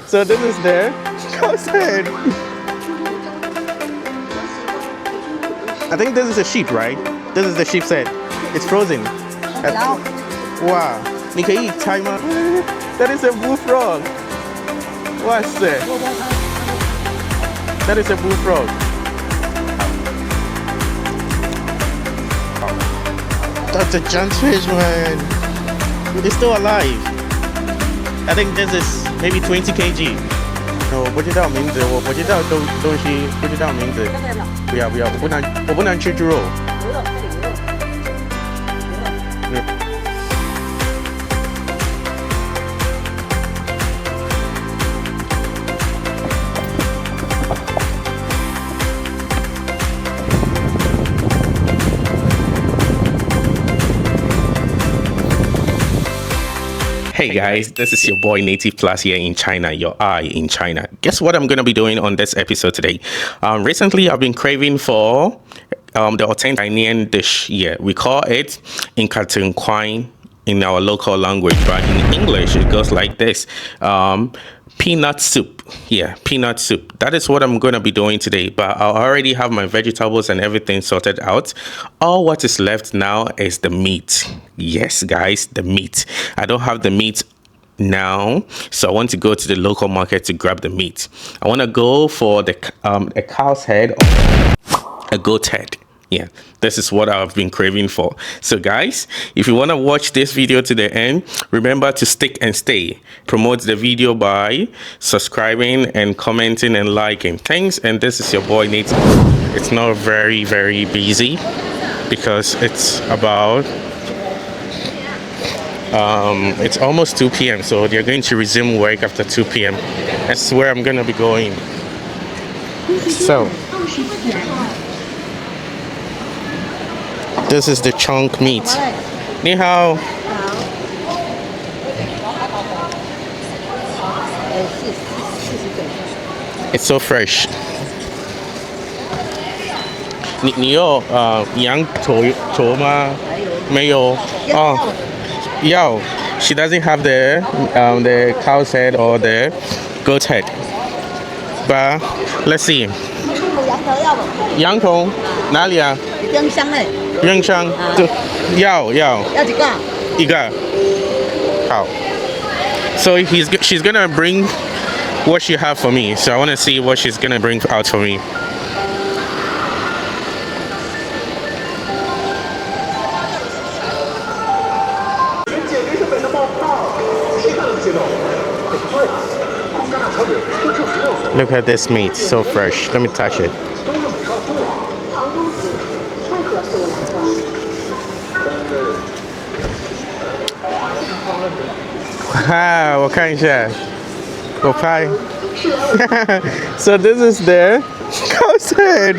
So this is the cow's head. I think this is a sheep, right? This is the sheep's head. It's frozen. Wow. 你可以猜吗? That is a bullfrog. What's that? That is a bullfrog. That's a giant fish, man. It's still alive. I think this is maybe 20 kg. No, 我不知道名字，我不知道东西，不知道名字。不要，我不能吃猪肉。Hey guys, this is your boy Native Plus here in China, your eye in China. Guess what I'm going to be doing on this episode today? Recently, I've been craving for the authentic Ghanaian dish. Yeah, we call it Kwine in our local language, but in English, it goes like this. Peanut soup. Yeah, peanut soup. That is what I'm going to be doing today, but I already have my vegetables and everything sorted out. All what is left now is the meat. Yes, guys, the meat. I don't have the meat now, so I want to go to the local market to grab the meat. I want to go for the a cow's head or a goat head. Yeah, this is what I've been craving for. So guys, if you want to watch this video to the end, remember to stick and stay. Promote the video by subscribing and commenting and liking. Thanks. And this is your boy Nate. It's not very busy because it's about it's almost 2 p.m. so they're going to resume work after 2 p.m. That's where I'm gonna be going. So this is the chunk meat. Ni hao. It's so fresh. 你有羊头吗？没有。哦，要。She doesn't have the cow's head or the goat head. But let's see. 羊头哪里啊？冰箱嘞。冰箱要几个？一个。好。So she's gonna bring what she have for me. So I want to see what she's gonna bring out for me. Look at this meat, so fresh. Let me touch it. Wow, 我看一下，我拍。So this is the cow's head.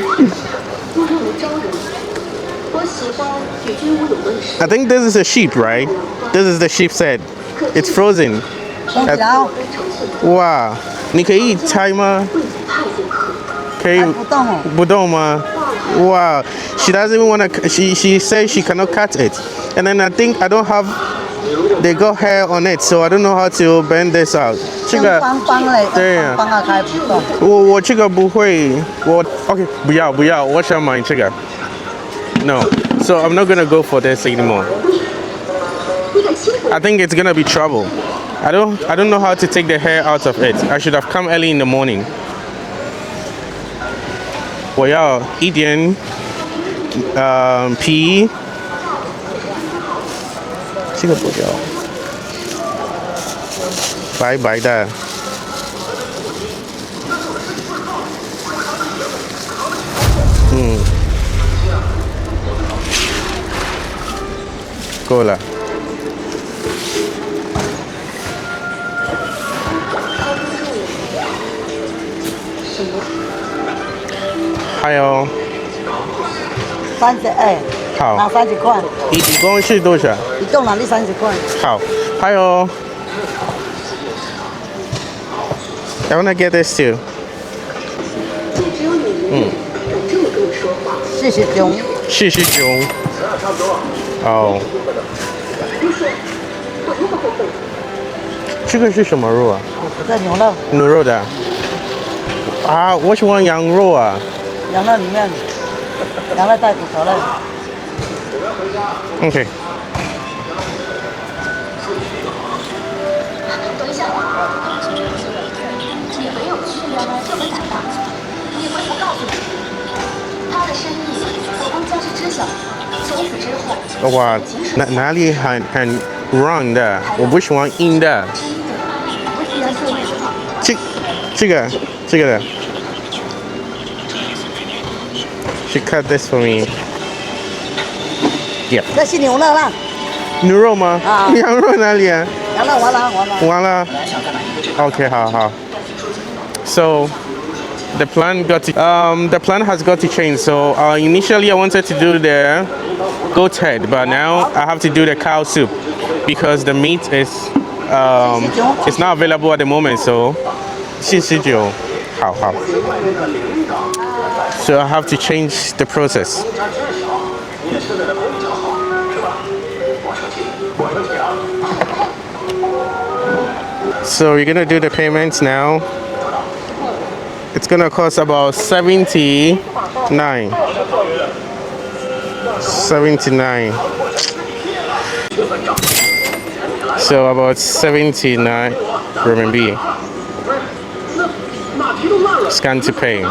I think this is a sheep, right? This is the sheep's head. It's frozen. Wow, 你可以拆吗？可以不动吗？ Wow, she doesn't even want to. She says she cannot cut it, and then I think I don't have. They got hair on it, so I don't know how to bend this out. 这个对呀，我这个不会，我 OK 不要，我想买这个。No, so I'm not gonna go for this anymore. I think it's gonna be trouble. I don't know how to take the hair out of it. I should have come early in the morning. 我要一点皮，这个不要，白白的。够了。还有32，好，拿30块。一共是多少？一共拿你30块。好，还有 I wanna get this too. 40种。哦。这个是什么肉啊？这牛肉，牛肉的。啊，我喜欢羊肉啊。羊肉里面，羊肉带骨头的。OK。你没有去原来这么胆大，你回头告诉你，他的生意我们家是知晓。从此之后，哇，哪里很软的，我不喜欢硬的。这个的。She cut this for me. Yeah. 这是牛肉啦。牛肉吗？啊。羊肉哪里啊？羊肉完了。OK， 好。So the plan has got to change. So initially I wanted to do the goat head, but now I have to do the cow soup because the meat is it's not available at the moment. So 49，好。So I have to change the process. So we're gonna do the payments now. It's gonna cost about 79. So about 79 RMB. Scan to pay.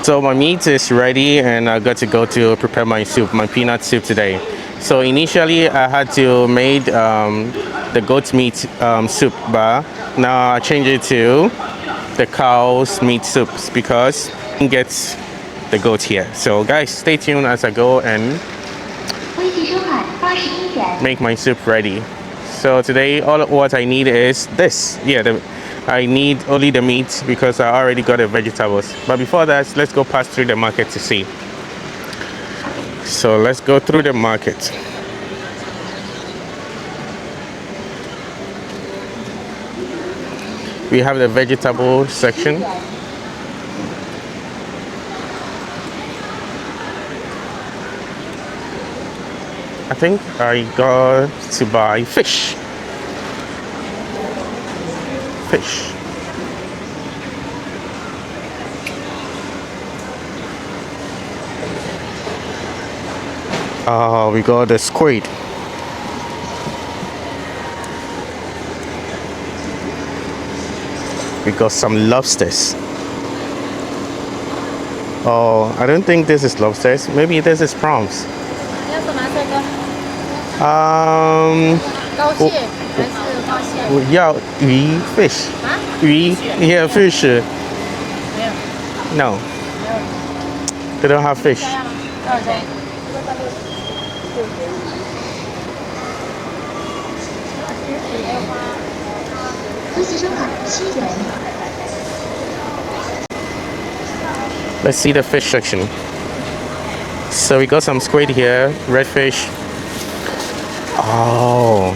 So my meat is ready and I got to go to prepare my soup, my peanut soup today. So initially I had to make the goat's meat soup, but now I change it to the cow's meat soups because it gets the goat here. So guys, stay tuned as I go and make my soup ready. So today all what I need is this. I need only the meat because I already got the vegetables. But before that, let's go pass through the market to see. So let's go through the market. We have the vegetable section. I think I got to buy fish. We got the squid. We got some lobsters. Oh, I don't think this is lobsters. Maybe this is prawns. Yeah, fish. Yeah, fish. No. They don't have fish. Let's see the fish section. So we got some squid here, red fish. Oh.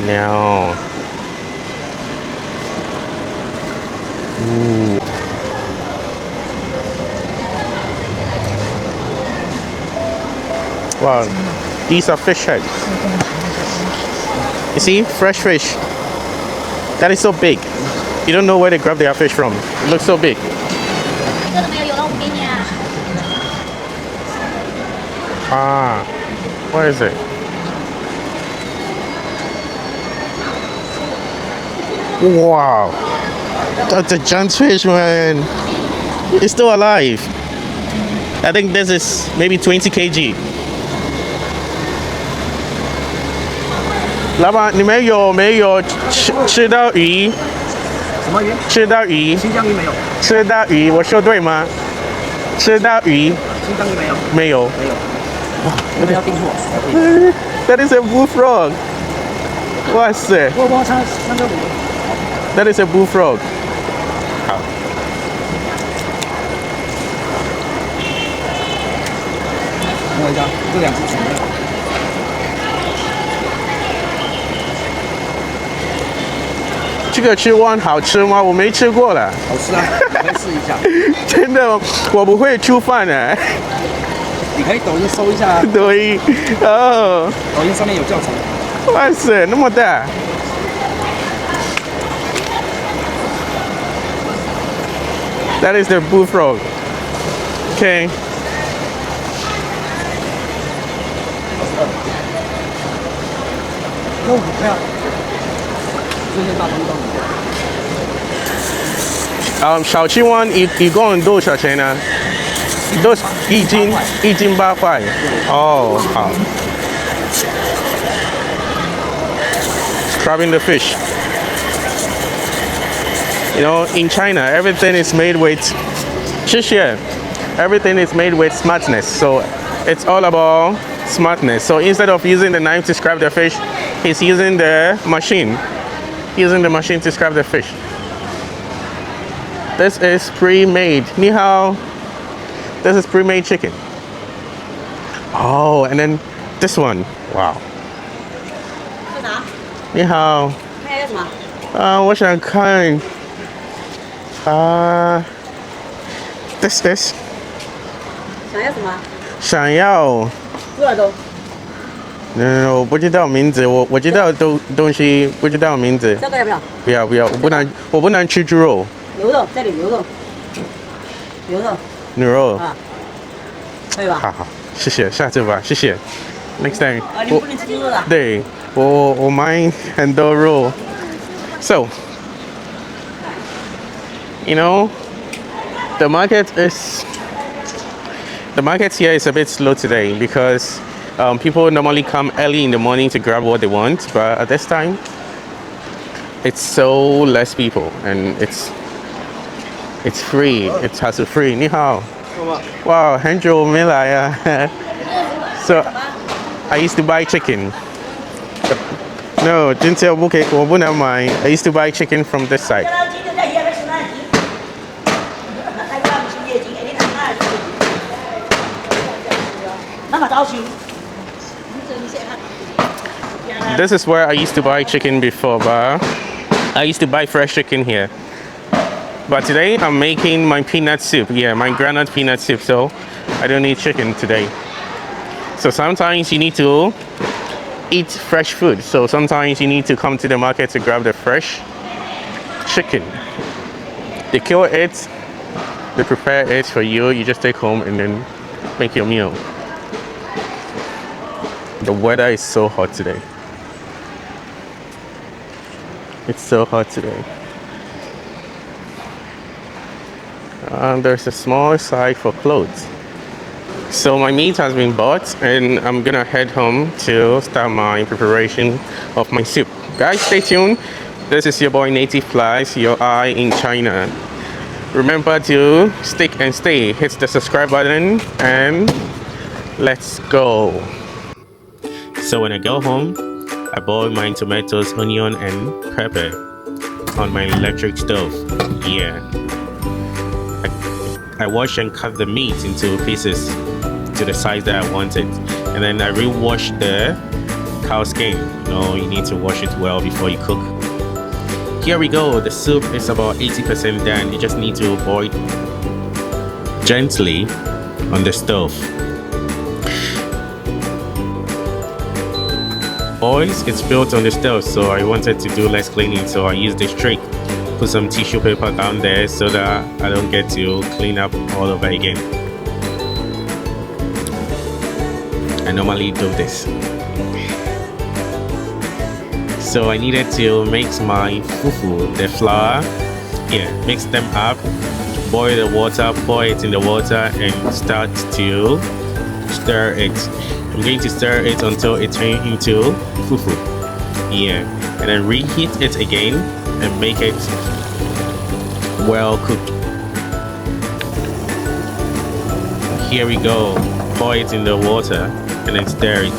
No. Ooh. Wow, these are fish heads. You see, fresh fish. That is so big. You don't know where they grab their fish from. It looks so big. Ah, what is it? Wow, that's a giant fish, man. It's still alive. I think this is maybe 20 kg. 老板，你们有没有吃到鱼？什么鱼？吃到鱼？新疆鱼没有。吃到鱼，我说对吗？吃到鱼？新疆鱼没有。没有。没有。哇，这个要订货。That is a bullfrog. 哇塞！我帮3.5。That is a bullfrog. 好。摸一下，这2只全的。这个吃完好吃吗？我没吃过了。好吃啊，可以试一下。真的，我不会煮饭的。你可以抖音搜一下。抖音，哦。抖音上面有教程。哇塞，那么大！ That is their bullfrog. Okay. 都很漂亮。这些大东东。小青蛙一共多少钱呢？都一斤8块。哦，好。Scrubbing the fish. You know, in China, everything is made with 谢谢. Everything is made with smartness. So it's all about smartness. So instead of using the knife to scrub the fish, he's using the machine. Using the machine to scrub the fish. This is pre-made. 你好. This is pre-made chicken. Oh, and then this one. Wow. 是啥？你好。还有什么？我想看。This is 想要什么？想要。猪耳朵。我不知道名字，我知道东西，不知道名字。这个要不要？不要，我不能吃猪肉。牛肉，这里牛肉。牛肉。牛肉。啊。可以吧？好，谢谢，下次吧，谢谢。Next time。你不能吃牛肉的。对，我买很多肉。So, you know, the market here is a bit slow today because people normally come early in the morning to grab what they want, but at this time, it's so less people and it's free. It's hassle free. 你好。Wow, 很久没来啊。So, I used to buy chicken. No, 今天我不能买。I used to buy chicken from this side. This is where I used to buy chicken before, but I used to buy fresh chicken here. But today I'm making my peanut soup. Yeah, my groundnut peanut soup, so I don't need chicken today. So sometimes you need to eat fresh food. So sometimes you need to come to the market to grab the fresh chicken. They kill it, they prepare it for you. You just take home and then make your meal. The weather is so hot today. It's so hot today. There's a small side for clothes. So my meat has been bought and I'm gonna head home to start my preparation of my soup. Guys, stay tuned. This is your boy Native Plus, your eye in China. Remember to stick and stay. Hit the subscribe button and let's go. So when I go home, I boil my tomatoes, onion and pepper on my electric stove. Yeah. I wash and cut the meat into pieces to the size that I wanted, and then I re-wash the cow skin. You know, you need to wash it well before you cook. Here we go. The soup is about 80% done. You just need to boil gently on the stove. Oils, it's built on the stove, so I wanted to do less cleaning, so I used this trick. Put some tissue paper down there so that I don't get to clean up all over again. I normally do this. So I needed to mix my fufu, the flour. Yeah, mix them up, boil the water, pour it in the water and start to stir it. I'm going to stir it until it turns into fufu. Yeah, and then reheat it again and make it well cooked. Here we go. Pour it in the water and then stir it.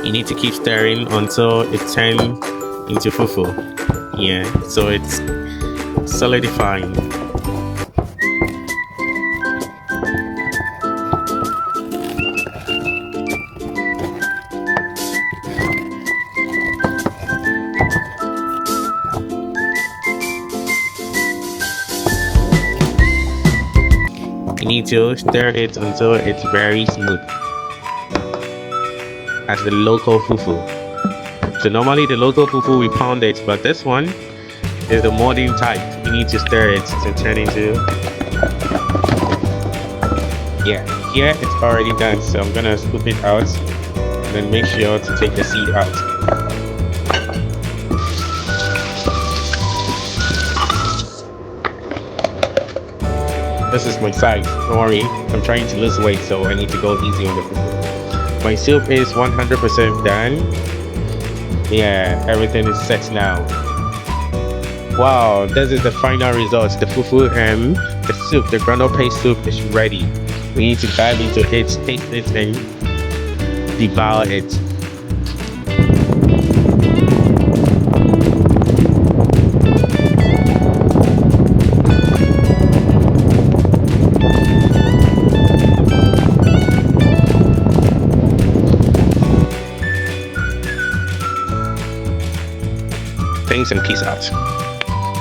You need to keep stirring until it turns into fufu. Yeah, so it's solidifying. to stir it until it's very smooth. As the local fufu. So normally the local fufu we pound it, but this one is the modern type. You need to stir it to turn into. Yeah, here it's already done, so I'm gonna scoop it out and then make sure to take the seed out. This is my size, don't worry, I'm trying to lose weight, so I need to go easy on the fufu. My soup is 100% done. Yeah, everything is set now. Wow, this is the final result. The fufu and the soup, the groundnut paste soup is ready. We need to dive into it, taste it, and devour it. Thanks and peace out.